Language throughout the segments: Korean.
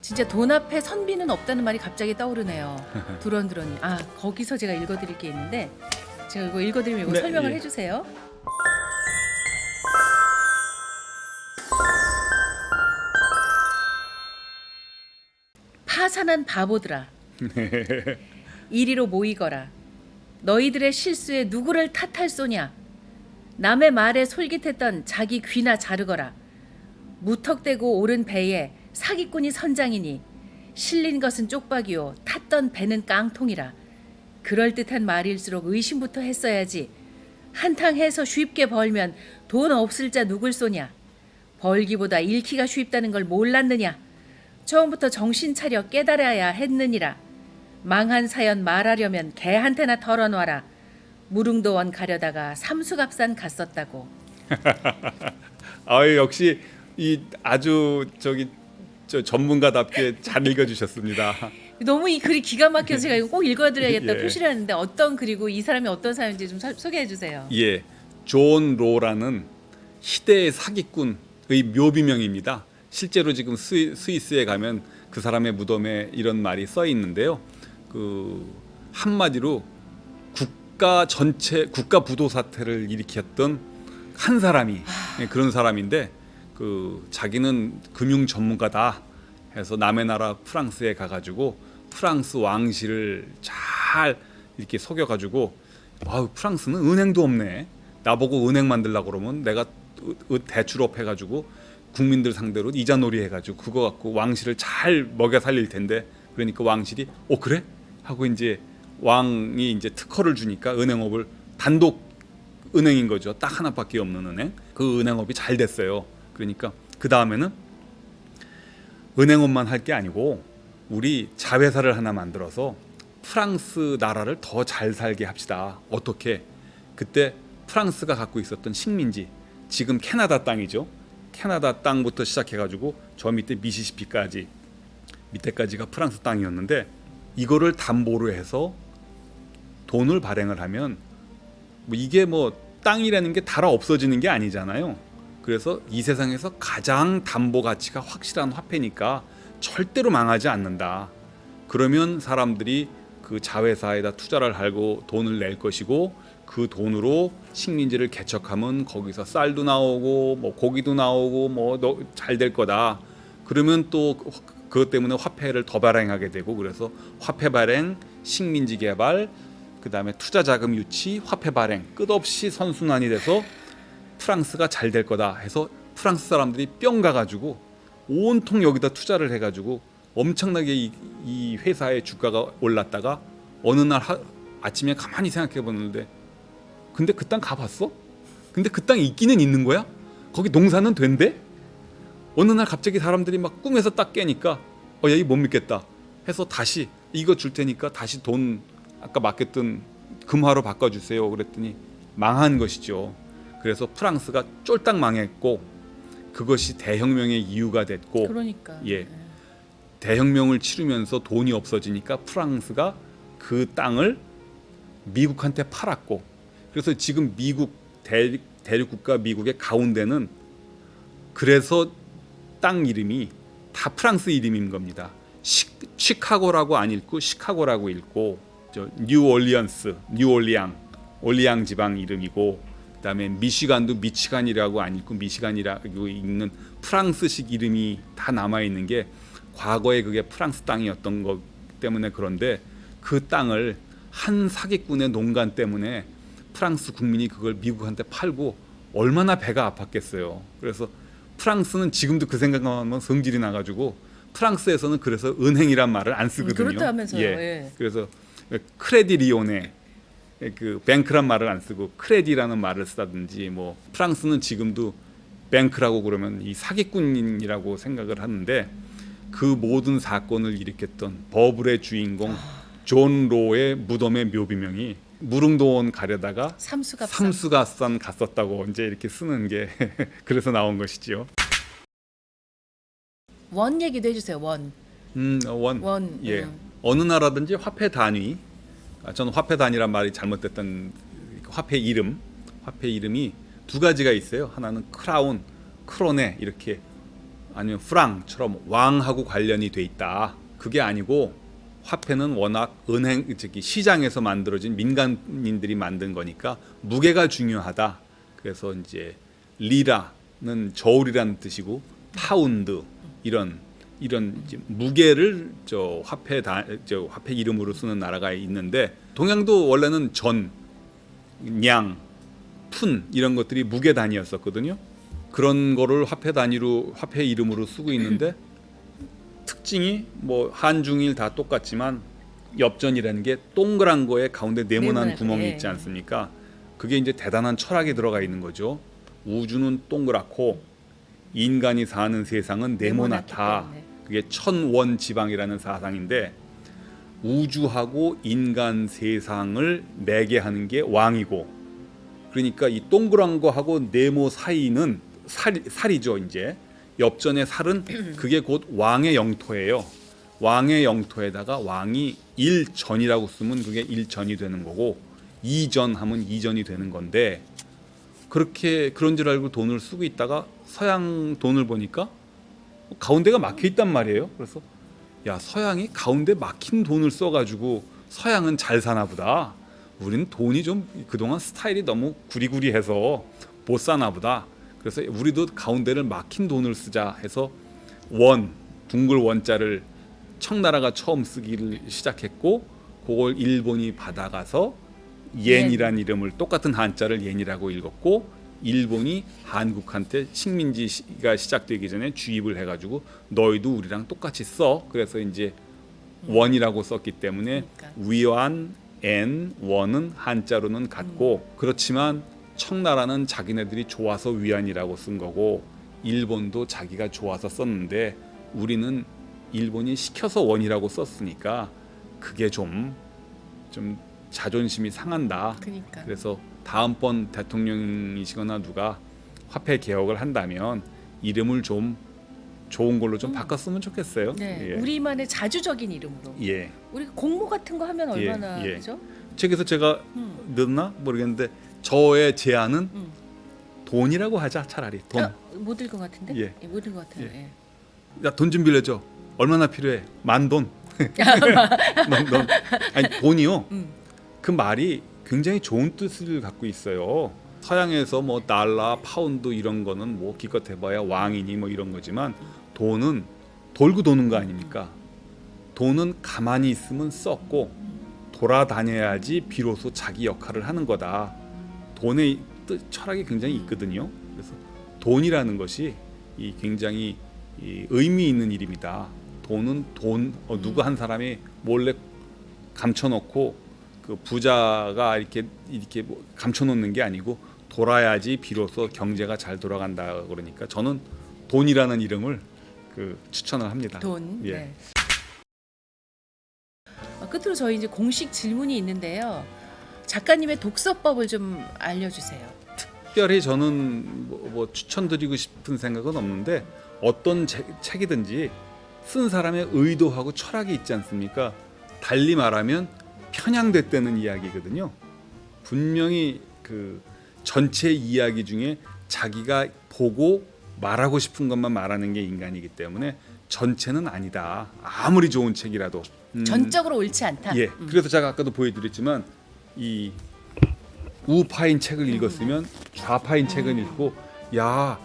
진짜 돈 앞에 선비는 없다는 말이 갑자기 떠오르네요. 두런두런이. 아, 거기서 제가 읽어드릴 게 있는데 제가 이거 읽어드리면 이거 네, 설명을 예. 해주세요. 파산한 바보들아, 이리로 모이거라. 너희들의 실수에 누구를 탓할 소냐? 남의 말에 솔깃했던 자기 귀나 자르거라. 무턱대고 오른 배에 사기꾼이 선장이니 실린 것은 쪽박이요 탔던 배는 깡통이라. 그럴듯한 말일수록 의심부터 했어야지. 한탕 해서 쉽게 벌면 돈 없을 자 누굴 쏘냐? 벌기보다 잃기가 쉽다는 걸 몰랐느냐? 처음부터 정신 차려 깨달아야 했느니라. 망한 사연 말하려면 개한테나 털어놔라. 무릉도원 가려다가 삼수갑산 갔었다고. 아 역시 이 아주 저 전문가답게 잘 읽어주셨습니다. 너무 이 글이 기가 막혀서 제가 이거 꼭 읽어드려야겠다 예. 표시를 했는데 어떤 글이고 이 사람이 어떤 사람인지 좀 소개해 주세요. 예, 존 로라는 희대의 사기꾼의 묘비명입니다. 실제로 지금 스위스에 가면 그 사람의 무덤에 이런 말이 써 있는데요. 그 한마디로 국가 부도 사태를 일으켰던 한 사람이 그런 사람인데 그 자기는 금융 전문가다 해서 남의 나라 프랑스에 가가지고 프랑스 왕실을 잘 이렇게 속여가지고 와우 프랑스는 은행도 없네 나보고 은행 만들려고 그러면 내가 대출업 해가지고 국민들 상대로 이자놀이 해가지고 그거 갖고 왕실을 잘 먹여 살릴 텐데 그러니까 왕실이 그래 하고 이제 왕이 이제 특허를 주니까 은행업을 단독 은행인 거죠. 딱 하나밖에 없는 은행. 그 은행업이 잘 됐어요. 그러니까 그 다음에는 은행업만 할 게 아니고 우리 자회사를 하나 만들어서 프랑스 나라를 더 잘 살게 합시다. 어떻게? 그때 프랑스가 갖고 있었던 식민지, 지금 캐나다 땅이죠. 캐나다 땅부터 시작해가지고 저 밑에 미시시피까지 밑에까지가 프랑스 땅이었는데 이거를 담보로 해서 돈을 발행을 하면 뭐 이게 뭐 땅이라는 게 달아 없어지는 게 아니잖아요. 그래서 이 세상에서 가장 담보 가치가 확실한 화폐니까 절대로 망하지 않는다. 그러면 사람들이 그 자회사에다 투자를 하고 돈을 낼 것이고 그 돈으로 식민지를 개척하면 거기서 쌀도 나오고 뭐 고기도 나오고 뭐 잘 될 거다. 그러면 또 그것 때문에 화폐를 더 발행하게 되고 그래서 화폐 발행, 식민지 개발, 그다음에 투자 자금 유치, 화폐 발행 끝없이 선순환이 돼서 프랑스가 잘 될 거다 해서 프랑스 사람들이 뿅 가가지고 온통 여기다 투자를 해가지고 엄청나게 이 회사의 주가가 올랐다가 어느 날 아침에 가만히 생각해 보는데 근데 그 땅 가봤어? 근데 그 땅이 있기는 있는 거야? 거기 농사는 된대? 어느 날 갑자기 사람들이 막 꿈에서 딱 깨니까 야 이거 못 믿겠다 해서 다시 이거 줄 테니까 다시 돈 아까 맡겼던 금화로 바꿔주세요 그랬더니 망한 것이죠. 그래서 프랑스가 쫄딱 망했고 그것이 대혁명의 이유가 됐고 그러니까. 예, 대혁명을 치르면서 돈이 없어지니까 프랑스가 그 땅을 미국한테 팔았고 그래서 지금 미국 대륙국가 미국의 가운데는 그래서 땅 이름이 다 프랑스 이름인 겁니다. 시카고라고 안 읽고 시카고라고 읽고 올리앙 지방 이름이고 그다음에 미시간도 미치간이라고 안 읽고 미시간이라고 읽는 프랑스식 이름이 다 남아 있는 게 과거에 그게 프랑스 땅이었던 것 때문에 그런데 그 땅을 한 사기꾼의 농간 때문에 프랑스 국민이 그걸 미국한테 팔고 얼마나 배가 아팠겠어요. 그래서 프랑스는 지금도 그 생각하면 성질이 나가지고 프랑스에서는 그래서 은행이란 말을 안 쓰거든요. 그렇다면서요. 예. 예. 그래서 크레디 리오네 그 뱅크란 말을 안 쓰고 크레디라는 말을 쓰다든지 뭐 프랑스는 지금도 뱅크라고 그러면 이 사기꾼이라고 생각을 하는데 그 모든 사건을 일으켰던 버블의 주인공 존 로의 무덤의 묘비명이 무릉도원 가려다가 삼수갑산 갔었다고 이제 이렇게 쓰는 게 그래서 나온 것이지요. 원 얘기도 해주세요. 원. 원. 예. 어느 나라든지 화폐 단위. 저는 화폐 단위란 말이 잘못됐던 화폐 이름이 두 가지가 있어요. 하나는 크라운, 크로네 이렇게 아니면 프랑처럼 왕하고 관련이 돼 있다. 그게 아니고 화폐는 워낙 시장에서 만들어진 민간인들이 만든 거니까 무게가 중요하다. 그래서 이제 리라는 저울이라는 뜻이고 파운드 이런 이제 무게를 화폐 이름으로 쓰는 나라가 있는데 동양도 원래는 전, 냥, 푼 이런 것들이 무게 단위였었거든요. 그런 거를 화폐 단위로 화폐 이름으로 쓰고 있는데 특징이 뭐 한중일 다 똑같지만 엽전이라는 게 동그란 거에 가운데 네모난 구멍이 있지 않습니까? 그게 이제 대단한 철학이 들어가 있는 거죠. 우주는 동그랗고 인간이 사는 세상은 네모나다. 그게 천원 지방이라는 사상인데 우주하고 인간 세상을 매개하는 게 왕이고 그러니까 이 동그란 거하고 네모 사이는 살이죠. 이제 엽전의 살은 그게 곧 왕의 영토예요. 왕의 영토에다가 왕이 일전이라고 쓰면 그게 일전이 되는 거고 이전하면 이전이 되는 건데 그렇게 그런 줄 알고 돈을 쓰고 있다가 서양 돈을 보니까 가운데가 막혀 있단 말이에요. 그래서 야 서양이 가운데 막힌 돈을 써가지고 서양은 잘 사나 보다. 우리는 돈이 좀 그동안 스타일이 너무 구리구리해서 못 사나 보다. 그래서 우리도 가운데를 막힌 돈을 쓰자 해서 원, 둥글 원자를 청나라가 처음 쓰기를 시작했고 그걸 일본이 받아가서 옌이란 이름을 똑같은 한자를 옌이라고 읽었고 일본이 한국한테 식민지가 시작되기 전에 주입을 해가지고 너희도 우리랑 똑같이 써. 그래서 이제 원이라고 썼기 때문에 위안, 엔, 원은 한자로는 같고 그렇지만 청나라는 자기네들이 좋아서 위안이라고 쓴 거고 일본도 자기가 좋아서 썼는데 우리는 일본이 시켜서 원이라고 썼으니까 그게 좀 자존심이 상한다. 그러니까. 그래서 다음번 대통령이시거나 누가 화폐 개혁을 한다면 이름을 좀 좋은 걸로 좀 바꿨으면 좋겠어요. 네, 예. 우리만의 자주적인 이름으로. 예. 우리 공모 같은 거 하면 얼마나 예. 그죠? 책에서 제가 넣었나 모르겠는데 저의 제안은 돈이라고 하자. 차라리 돈. 못 읽은 것 같은데? 예. 못 읽은 것 같아요. 예. 야, 돈 좀 빌려줘. 얼마나 필요해? 만돈. 넌 아니 돈이요. 그 말이 굉장히 좋은 뜻을 갖고 있어요. 서양에서 뭐 달러, 파운드 이런 거는 뭐 기껏 해봐야 왕이니 뭐 이런 거지만 돈은 돌고 도는 거 아닙니까? 돈은 가만히 있으면 썩고 돌아다녀야지 비로소 자기 역할을 하는 거다. 돈의 철학이 굉장히 있거든요. 그래서 돈이라는 것이 이 굉장히 의미 있는 일입니다. 돈은 누구 한 사람이 몰래 감춰놓고 그 부자가 이렇게 뭐 감춰놓는 게 아니고 돌아야지 비로소 경제가 잘 돌아간다. 그러니까 저는 돈이라는 이름을 추천을 합니다. 돈. 예. 네. 끝으로 저희 이제 공식 질문이 있는데요. 작가님의 독서법을 좀 알려주세요. 특별히 저는 뭐 추천드리고 싶은 생각은 없는데 어떤 책이든지 쓴 사람의 의도하고 철학이 있지 않습니까? 달리 말하면 편향됐다는 이야기거든요. 분명히 그 전체 이야기 중에 자기가 보고 말하고 싶은 것만 말하는 게 인간이기 때문에 전체는 아니다. 아무리 좋은 책이라도 전적으로 옳지 않다. 예. 그래서 제가 아까도 보여드렸지만 이 우파인 책을 읽었으면 좌파인 책을 읽고 야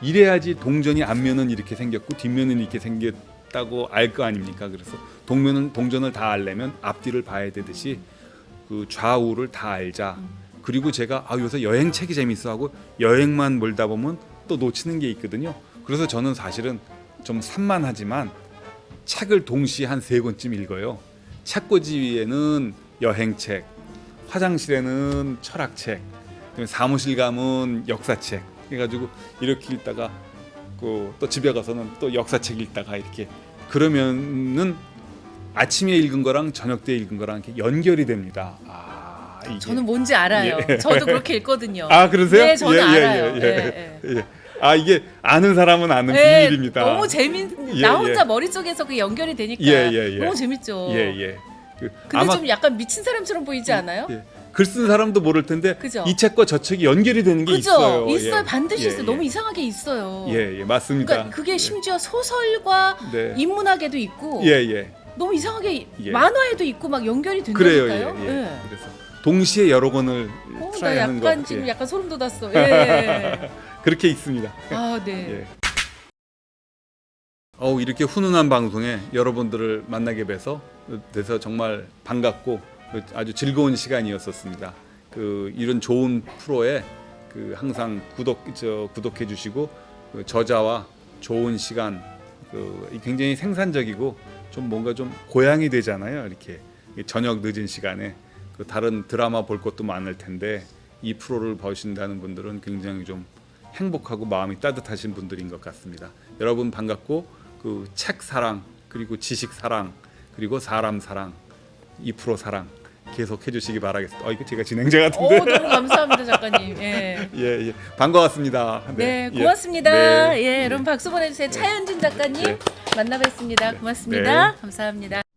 이래야지 동전이 앞면은 이렇게 생겼고 뒷면은 이렇게 생겼다고 알 거 아닙니까? 그래서 동전을 다 알려면 앞뒤를 봐야 되듯이 그 좌우를 다 알자. 그리고 제가 요새 여행 책이 재밌어 하고 여행만 몰다 보면 또 놓치는 게 있거든요. 그래서 저는 사실은 좀 산만하지만 책을 동시에 한 3권쯤 읽어요. 책꽂이에는 여행책, 화장실에는 철학책, 사무실 가면 역사책 해가지고 이렇게 읽다가 또 집에 가서는 또 역사책 읽다가 이렇게 그러면은 아침에 읽은 거랑 저녁 때 읽은 거랑 이렇게 연결이 됩니다. 이게. 저는 뭔지 알아요. 예. 저도 그렇게 읽거든요. 그러세요? 네, 저는 알아요. 예. 이게 아는 사람은 아는 비밀입니다. 너무 나 혼자 머릿속에서 그 연결이 되니까 너무 재밌죠. 근데 아마 좀 약간 미친 사람처럼 보이지 않아요? 글 쓴 사람도 모를 텐데 그죠? 이 책과 저 책이 연결이 되는 게 그죠? 있어요. 있어요. 예. 반드시 예, 있어요. 예. 너무 이상하게 있어요. 예, 예, 맞습니다. 그러니까 그게 심지어 소설과 네. 인문학에도 있고 예, 예. 너무 이상하게 예. 만화에도 있고 막 연결이 그래요. 된다니까요. 예, 예. 그래서 동시에 여러 권을 나 트라이하는 약간 거. 지금 예. 약간 소름 돋았어. 예. 그렇게 있습니다. 아, 네. 예. 이렇게 훈훈한 방송에 여러분들을 만나게 돼서 정말 반갑고 아주 즐거운 시간이었었습니다. 이런 좋은 프로에 항상 구독해 주시고 저자와 좋은 시간 굉장히 생산적이고 좀 뭔가 좀 고향이 되잖아요. 이렇게 저녁 늦은 시간에 다른 드라마 볼 것도 많을 텐데 이 프로를 보신다는 분들은 굉장히 좀 행복하고 마음이 따뜻하신 분들인 것 같습니다. 여러분 반갑고 책 사랑 그리고 지식 사랑 그리고 사람 사랑 2% 사랑 계속 해주시기 바라겠습니다. 이거 제가 진행자 같은데. 너무 감사합니다, 작가님. 예. 예, 예. 반가웠습니다. 네, 예. 고맙습니다. 네. 예, 여러분 박수 보내주세요. 차현진 작가님 네. 만나뵙습니다. 고맙습니다. 네. 감사합니다.